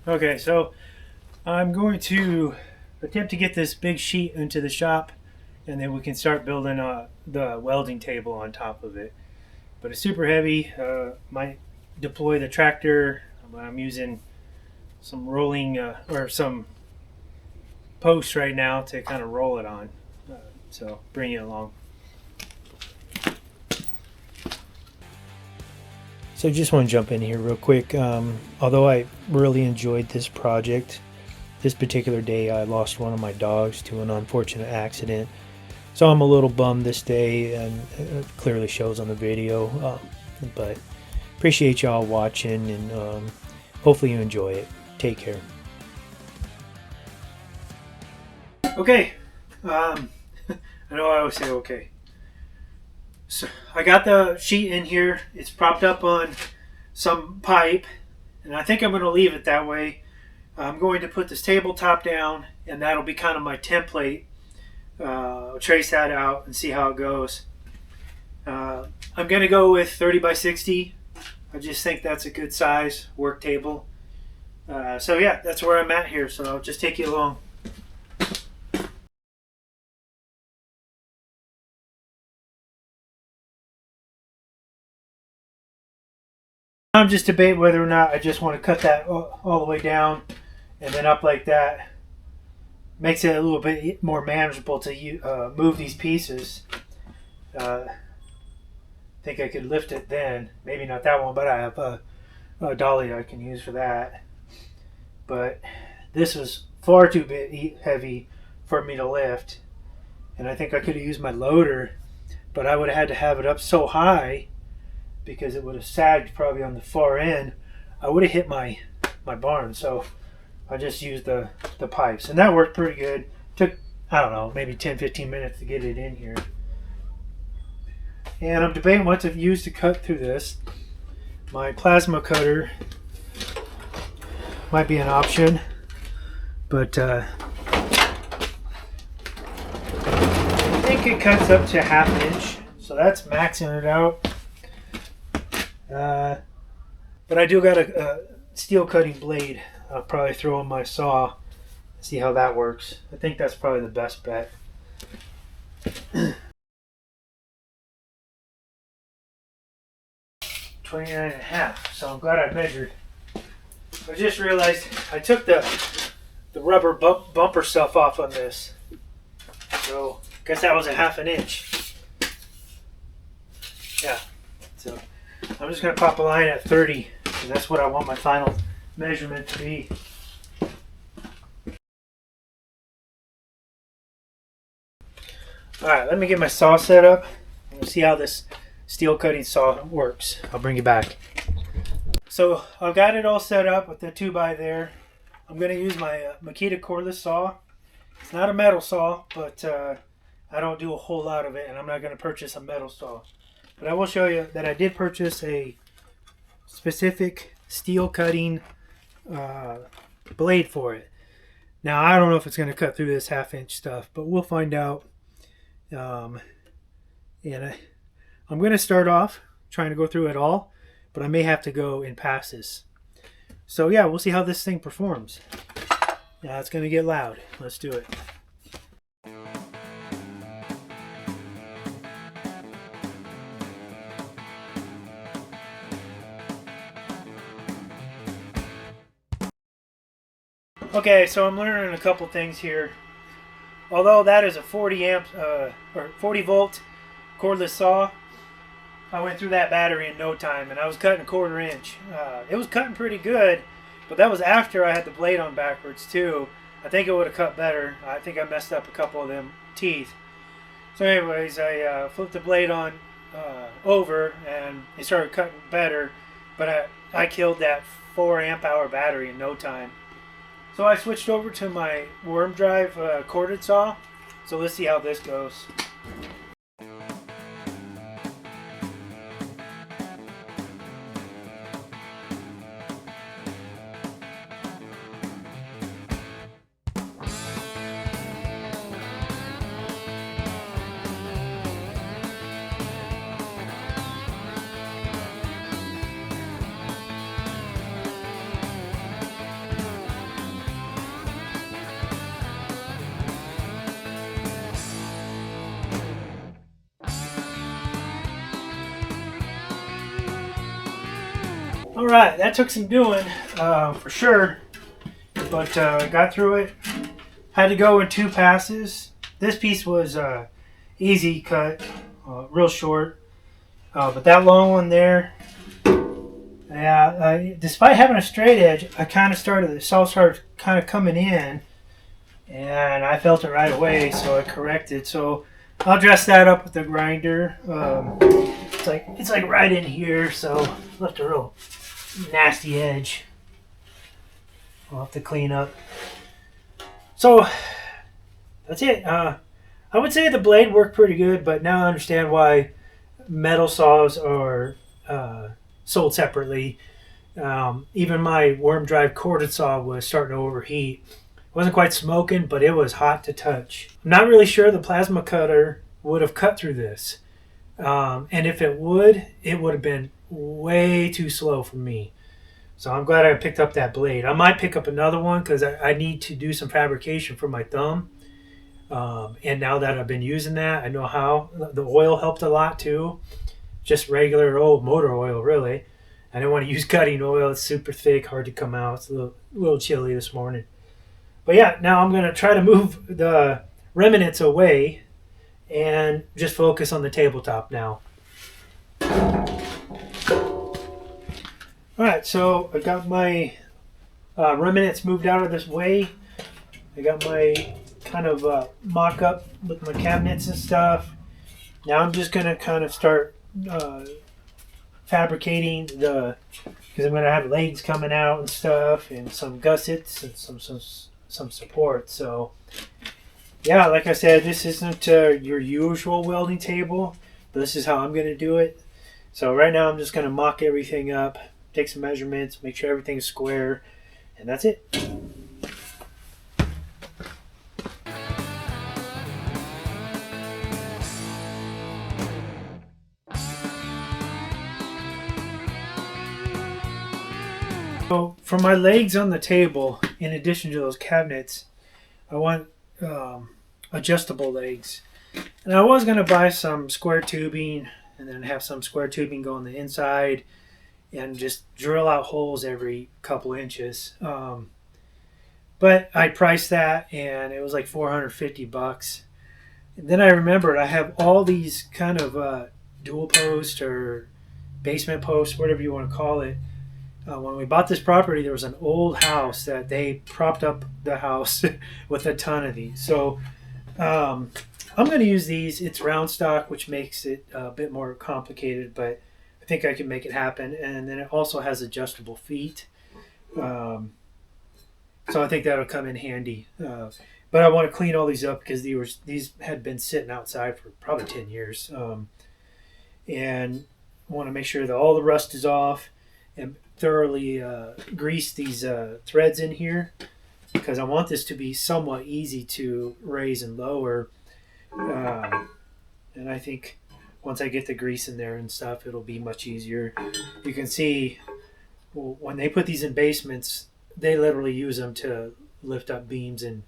Okay, so I'm going to attempt to get this big sheet into the shop, and then we can start building the welding table on top of it. But it's super heavy. Might deploy the tractor. I'm using some rolling or some posts right now to kind of roll it on. So bring it along. So just want to jump in here real quick. Although I really enjoyed this project, this particular day I lost one of my dogs to an unfortunate accident. So I'm a little bummed this day, and it clearly shows on the video. But appreciate y'all watching, and hopefully you enjoy it. Take care. Okay. I know I always say okay. So I got the sheet in here. It's propped up on some pipe, and I think I'm going to leave it that way. I'm going to put this tabletop down, and that'll be kind of my template. I'll trace that out and see how it goes. I'm going to go with 30 by 60. I just think that's a good size work table. So yeah, that's where I'm at here. So I'll just take you along. I'm just debating whether or not I just want to cut that all the way down and then up like that. Makes it a little bit more manageable to move these pieces. Think I could lift it then. Maybe not that one, but I have a dolly I can use for that. But this was far too heavy for me to lift. And I think I could have used my loader, but I would have had to have it up so high because it would have sagged probably on the far end. I would have hit my barn. So I just used the pipes, and that worked pretty good. Took, I don't know, maybe 10-15 minutes to get it in here. And I'm debating what to use to cut through this. My plasma cutter might be an option, but I think it cuts up to 1/2 inch, so that's maxing it out. But I do got a steel cutting blade. I'll probably throw in my saw, see how that works. I think that's probably the best bet. 29.5, so I'm glad I measured. I just realized I took the rubber bumper stuff off on this, so I guess that was a 1/2 inch. Yeah, so I'm just going to pop a line at 30, because that's what I want my final measurement to be. Alright, let me get my saw set up and we'll see how this steel cutting saw works. I'll bring you back. So I've got it all set up with the 2x there. I'm going to use my Makita cordless saw. It's not a metal saw, but I don't do a whole lot of it, and I'm not going to purchase a metal saw. But I will show you that I did purchase a specific steel cutting blade for it. Now I don't know if it's going to cut through this 1/2 inch stuff, but we'll find out. And I'm going to start off trying to go through it all, but I may have to go in passes. So yeah, we'll see how this thing performs. Now it's going to get loud. Let's do it. Okay, so I'm learning a couple things here. Although that is a 40 amp or 40 volt cordless saw, I went through that battery in no time, and I was cutting 1/4 inch. It was cutting pretty good, but that was after I had the blade on backwards too. I think it would have cut better. I think I messed up a couple of them teeth. So anyways, I flipped the blade on over, and it started cutting better, but I killed that 4 amp hour battery in no time. So I switched over to my worm drive corded saw. So let's see how this goes. All right, that took some doing for sure, but got through it. Had to go in 2 passes. This piece was easy cut, real short, but that long one there, yeah. Despite having a straight edge, I kind of started the saw started kind of coming in, and I felt it right away, so I corrected. So I'll dress that up with the grinder. It's like right in here, so left a real nasty edge. I'll have to clean up. So that's it. I would say the blade worked pretty good, but now I understand why metal saws are sold separately. Even my worm drive corded saw was starting to overheat. It wasn't quite smoking, but it was hot to touch. I'm not really sure the plasma cutter would have cut through this. And if it would have been way too slow for me. So I'm glad I picked up that blade. I might pick up another one because I need to do some fabrication for my thumb. And now that I've been using that, I know how. The oil helped a lot too. Just regular old motor oil, really. I didn't want to use cutting oil. It's super thick, hard to come out. It's a little chilly this morning. But yeah, now I'm going to try to move the remnants away and just focus on the tabletop now. All right, so I got my remnants moved out of this way. I got my kind of mock-up with my cabinets and stuff. Now I'm just going to kind of start fabricating because I'm going to have legs coming out and stuff, and some gussets and some support. So yeah, like I said, this isn't your usual welding table, but this is how I'm going to do it. So right now I'm just going to mock everything up, take some measurements, make sure everything's square, and that's it. So for my legs on the table, in addition to those cabinets, I want adjustable legs. And I was going to buy some square tubing and then have some square tubing go on the inside and just drill out holes every couple inches. But I priced that and it was like $450. And then I remembered I have all these kind of dual post or basement posts, whatever you want to call it. When we bought this property, there was an old house that they propped up the house with a ton of these. So I'm going to use these. It's round stock, which makes it a bit more complicated, but I think I can make it happen. And then it also has adjustable feet. So I think that'll come in handy. But I want to clean all these up because these had been sitting outside for probably 10 years. And I want to make sure that all the rust is off and thoroughly grease these threads in here because I want this to be somewhat easy to raise and lower. And I think once I get the grease in there and stuff, it'll be much easier. You can see when they put these in basements, they literally use them to lift up beams and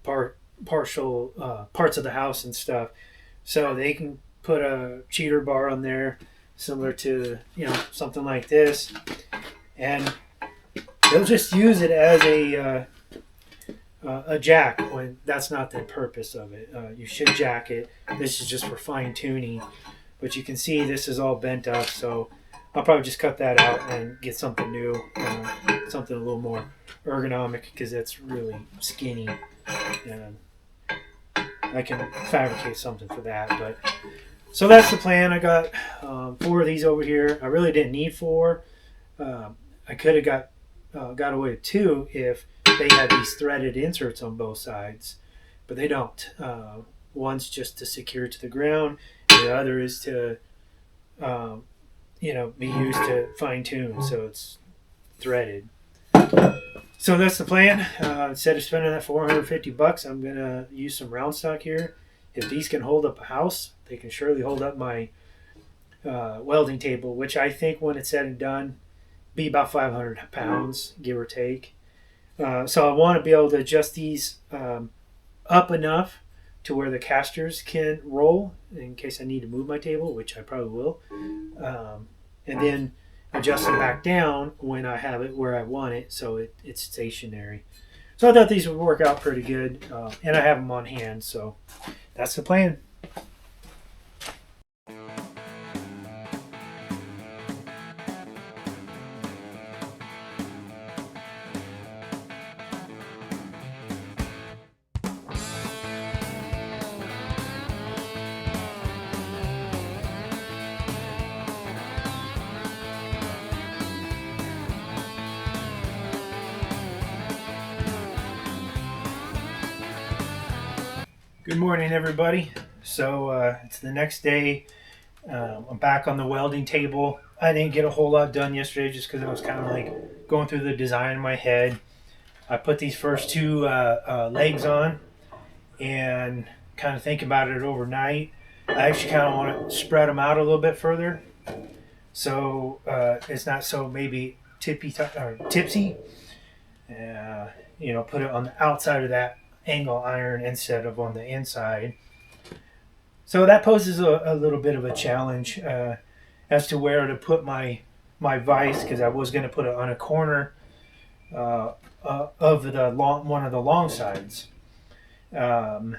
partial parts of the house and stuff. So they can put a cheater bar on there similar to something like this, and they'll just use it as a jack when that's not the purpose of it. You should jack it. This is just for fine tuning, but you can see this is all bent up, so I'll probably just cut that out and get something new, something a little more ergonomic because that's really skinny, and I can fabricate something for that. But so that's the plan. I got 4 of these over here. I really didn't need 4. I could have got away with 2 if they had these threaded inserts on both sides, but they don't. One's just to secure it to the ground, and the other is to be used to fine tune, so it's threaded. So that's the plan. Instead of spending that $450, I'm gonna use some round stock here. If these can hold up a house, they can surely hold up my welding table, which I think when it's said and done, be about 500 pounds, give or take. So I want to be able to adjust these up enough to where the casters can roll in case I need to move my table, which I probably will. And then adjust them back down when I have it where I want it, so it's stationary. So I thought these would work out pretty good, and I have them on hand, so that's the plan. Good morning, everybody. So it's the next day. I'm back on the welding table. I didn't get a whole lot done yesterday just because I was kind of like going through the design in my head. I put these first two legs on and kind of think about it overnight. I actually kind of want to spread them out a little bit further, so it's not so maybe tipsy. Put it on the outside of that angle iron instead of on the inside. So that poses a little bit of a challenge as to where to put my vise, because I was going to put it on a corner of one of the long sides. But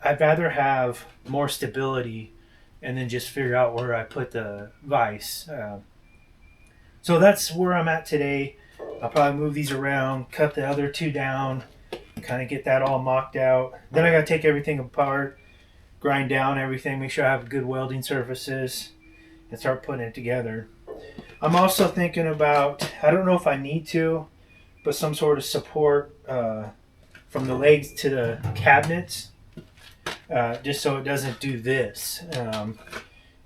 I'd rather have more stability and then just figure out where I put the vise. So that's where I'm at today. I'll probably move these around, cut the other two down, kind of get that all mocked out. Then I got to take everything apart, grind down everything, make sure I have good welding surfaces, and start putting it together. I'm also thinking about, I don't know if I need to, but some sort of support from the legs to the cabinets, just so it doesn't do this. I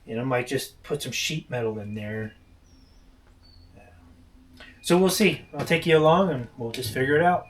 might just put some sheet metal in there. So we'll see. I'll take you along and we'll just figure it out.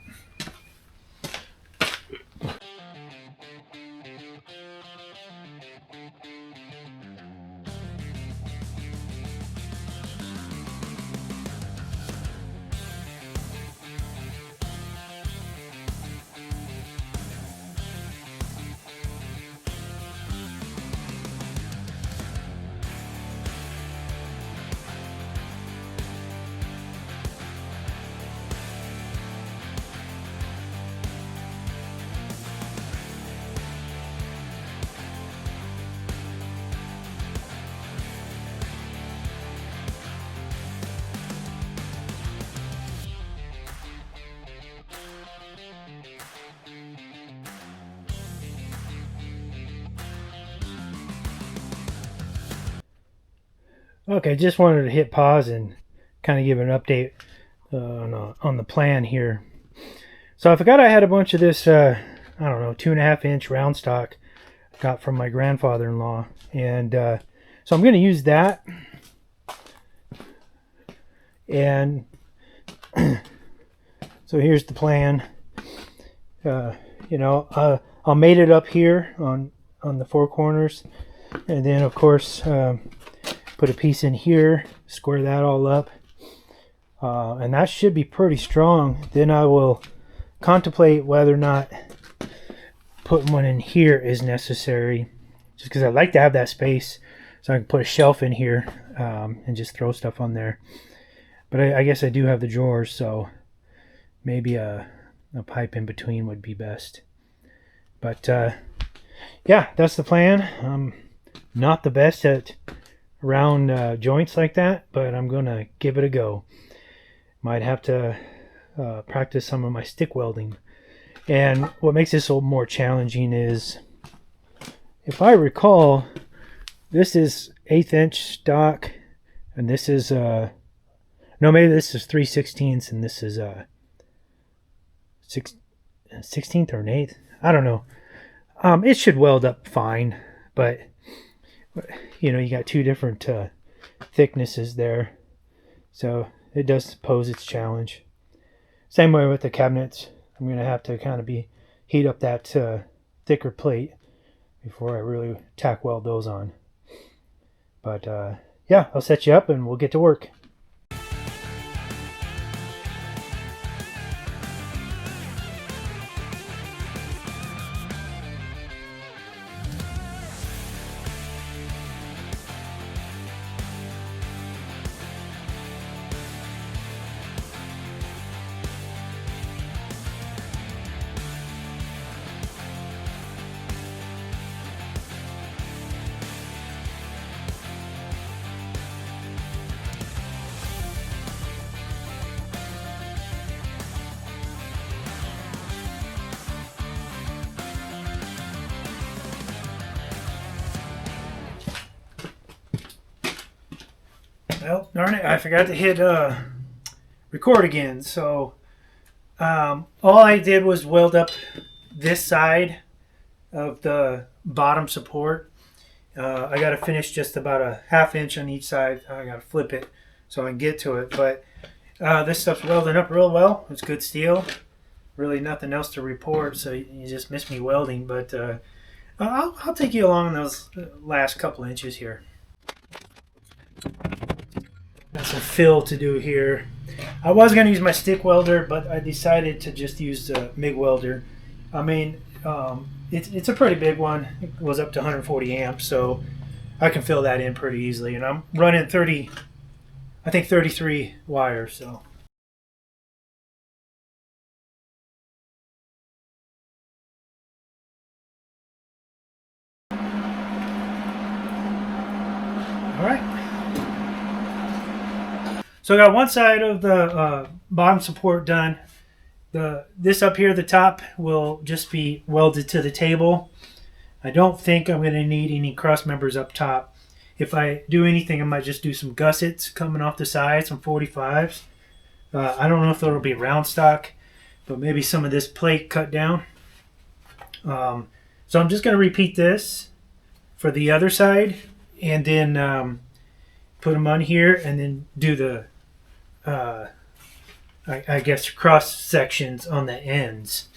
Okay, just wanted to hit pause and kind of give an update on the plan here. So I forgot I had a bunch of this, 2.5 inch round stock I got from my grandfather-in-law. And so I'm going to use that. And so here's the plan. I'll mate it up here on the four corners. And then, of course, put a piece in here, square that all up, and that should be pretty strong. Then I will contemplate whether or not putting one in here is necessary, just because I like to have that space so I can put a shelf in here and just throw stuff on there. But I guess I do have the drawers, so maybe a pipe in between would be best. But yeah, that's the plan. I'm not the best at round joints like that, but I'm gonna give it a go. Might have to practice some of my stick welding. And what makes this a little more challenging is, if I recall, this is 1/8 inch stock, and this is maybe this is 3/16 and this is 16th or an 1/8. I don't know. It should weld up fine, but you got two different thicknesses there, so it does pose its challenge. Same way with the cabinets. I'm going to have to kind of heat up that thicker plate before I really tack weld those on. But yeah, I'll set you up and we'll get to work. Well, darn it, I forgot to hit record again. So all I did was weld up this side of the bottom support. I got to finish just about a ½ inch on each side. I got to flip it so I can get to it. But this stuff's welding up real well. It's good steel. Really nothing else to report, so you just missed me welding. But I'll take you along those last couple inches here. Got some fill to do here. I was going to use my stick welder, but I decided to just use the MIG welder. I mean, it's a pretty big one. It goes up to 140 amps, so I can fill that in pretty easily. And I'm running 33 wires. So. All right. So I got one side of the bottom support done. This up here, the top, will just be welded to the table. I don't think I'm going to need any cross members up top. If I do anything, I might just do some gussets coming off the sides, some 45s. I don't know if it'll be round stock, but maybe some of this plate cut down. So I'm just going to repeat this for the other side, and then put them on here, and then do the I guess cross sections on the ends,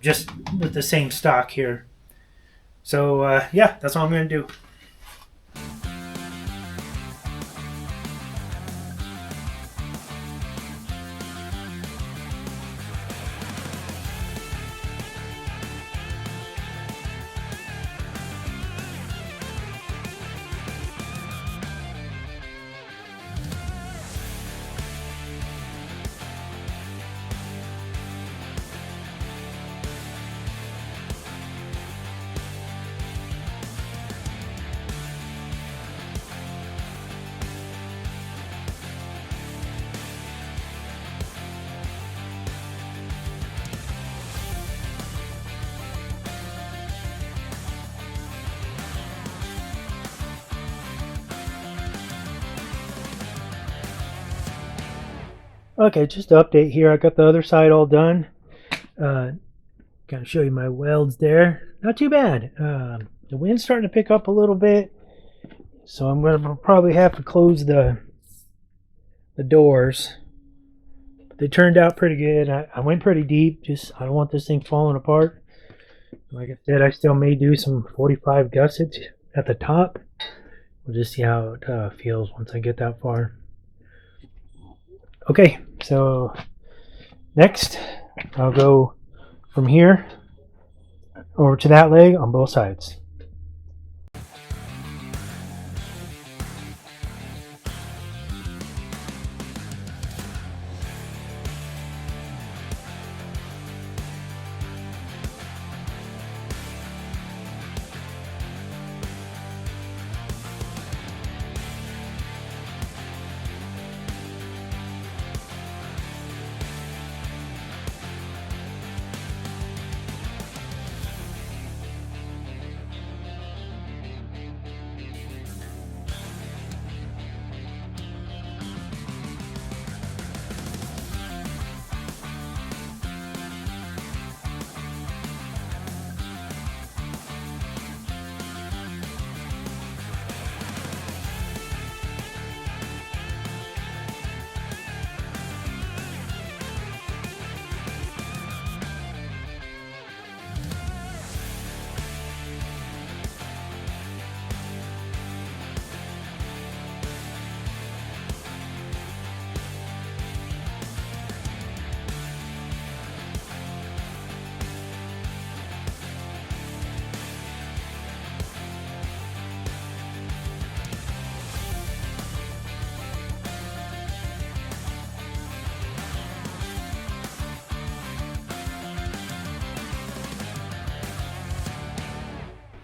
just with the same stock here. So yeah, that's all I'm going to do. Okay, just to update here, I got the other side all done. Kind of show you my welds there. Not too bad. The wind's starting to pick up a little bit, so I'm going to probably have to close the doors. But they turned out pretty good. I went pretty deep. I don't want this thing falling apart. Like I said, I still may do some 45 gussets at the top. We'll just see how it feels once I get that far. Okay, so next I'll go from here over to that leg on both sides.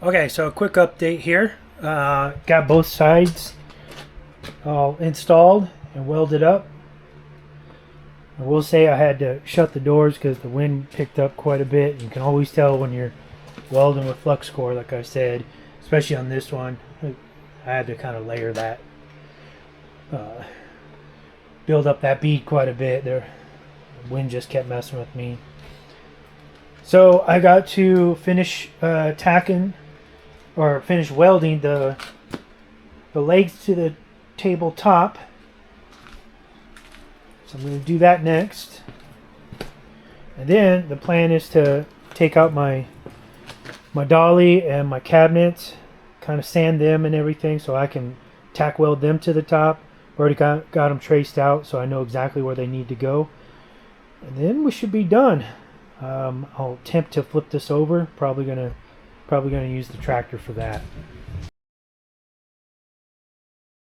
Okay, so a quick update here. Got both sides all installed and welded up. I will say I had to shut the doors because the wind picked up quite a bit. You can always tell when you're welding with flux core, like I said, especially on this one. I had to kind of layer that. build up that bead quite a bit. The wind just kept messing with me. So I got to finish tacking or finish welding the legs to the tabletop. So I'm going to do that next. And then the plan is to take out my dolly and my cabinets, kind of sand them and everything so I can tack weld them to the top. Already got them traced out, so I know exactly where they need to go. And then we should be done. I'll attempt to flip this over. Probably gonna use the tractor for that.